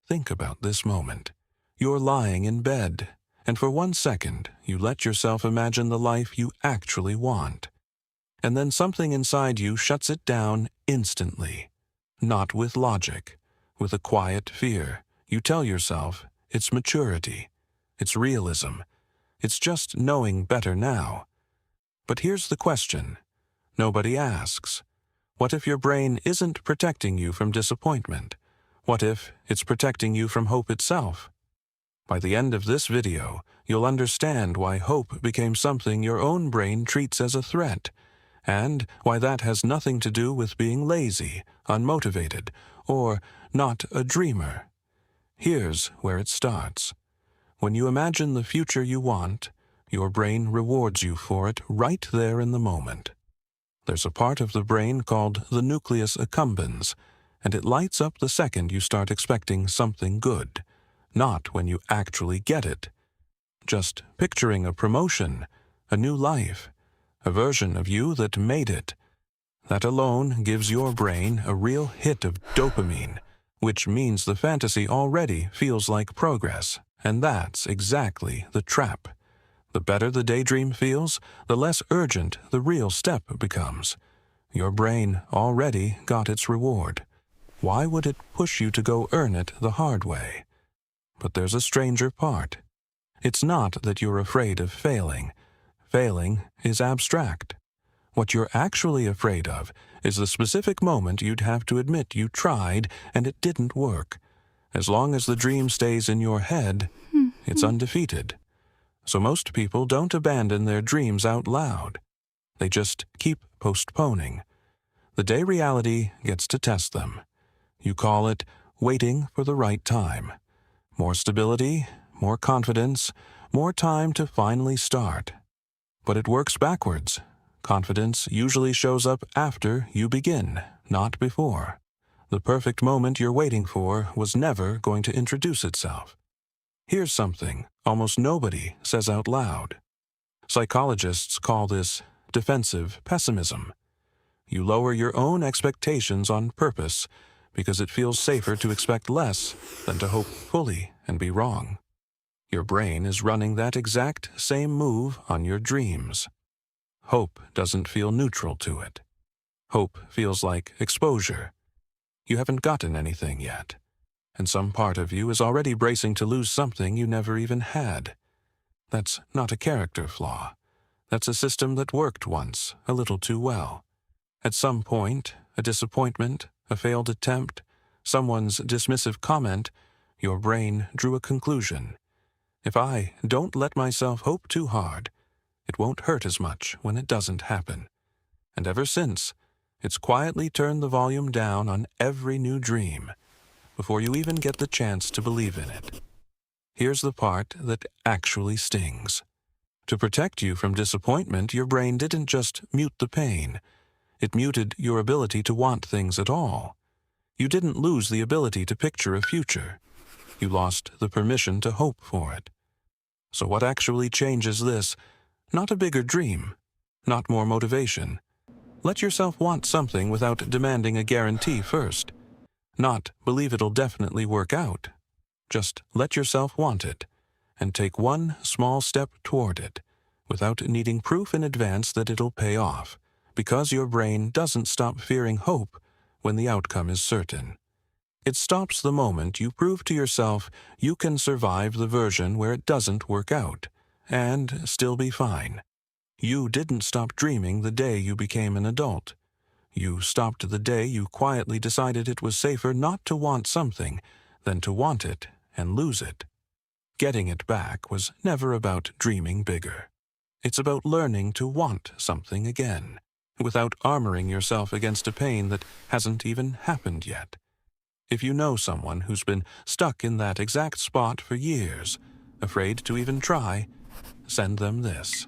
Think about this moment. You're lying in bed, and for 1 second, you let yourself imagine the life you actually want. And then something inside you shuts it down instantly. Not with logic, with a quiet fear. You tell yourself it's maturity, it's realism, it's just knowing better now. But here's the question nobody asks. What if your brain isn't protecting you from disappointment? What if it's protecting you from hope itself? By the end of this video, you'll understand why hope became something your own brain treats as a threat, and why that has nothing to do with being lazy, unmotivated, or not a dreamer. Here's where it starts. When you imagine the future you want, your brain rewards you for it right there in the moment. There's a part of the brain called the nucleus accumbens, and it lights up the second you start expecting something good, not when you actually get it. Just picturing a promotion, a new life, a version of you that made it. That alone gives your brain a real hit of dopamine, which means the fantasy already feels like progress, and that's exactly the trap. The better the daydream feels, the less urgent the real step becomes. Your brain already got its reward. Why would it push you to go earn it the hard way? But there's a stranger part. It's not that you're afraid of failing. Failing is abstract. What you're actually afraid of is the specific moment you'd have to admit you tried and it didn't work. As long as the dream stays in your head, it's undefeated. So most people don't abandon their dreams out loud. They just keep postponing. The day reality gets to test them. You call it waiting for the right time. More stability, more confidence, more time to finally start. But it works backwards. Confidence usually shows up after you begin, not before. The perfect moment you're waiting for was never going to introduce itself. Here's something almost nobody says out loud. Psychologists call this defensive pessimism. You lower your own expectations on purpose because it feels safer to expect less than to hope fully and be wrong. Your brain is running that exact same move on your dreams. Hope doesn't feel neutral to it. Hope feels like exposure. You haven't gotten anything yet, and some part of you is already bracing to lose something you never even had. That's not a character flaw. That's a system that worked once a little too well. At some point, a disappointment, a failed attempt, someone's dismissive comment, your brain drew a conclusion. If I don't let myself hope too hard, it won't hurt as much when it doesn't happen. And ever since, it's quietly turned the volume down on every new dream, before you even get the chance to believe in it. Here's the part that actually stings. To protect you from disappointment, your brain didn't just mute the pain. It muted your ability to want things at all. You didn't lose the ability to picture a future. You lost the permission to hope for it. So what actually changes this? Not a bigger dream, not more motivation. Let yourself want something without demanding a guarantee first. Not believe it'll definitely work out. Just let yourself want it, and take one small step toward it, without needing proof in advance that it'll pay off, because your brain doesn't stop fearing hope when the outcome is certain. It stops the moment you prove to yourself you can survive the version where it doesn't work out, and still be fine. You didn't stop dreaming the day you became an adult. You stopped the day you quietly decided it was safer not to want something than to want it and lose it. Getting it back was never about dreaming bigger. It's about learning to want something again, without armoring yourself against a pain that hasn't even happened yet. If you know someone who's been stuck in that exact spot for years, afraid to even try, send them this.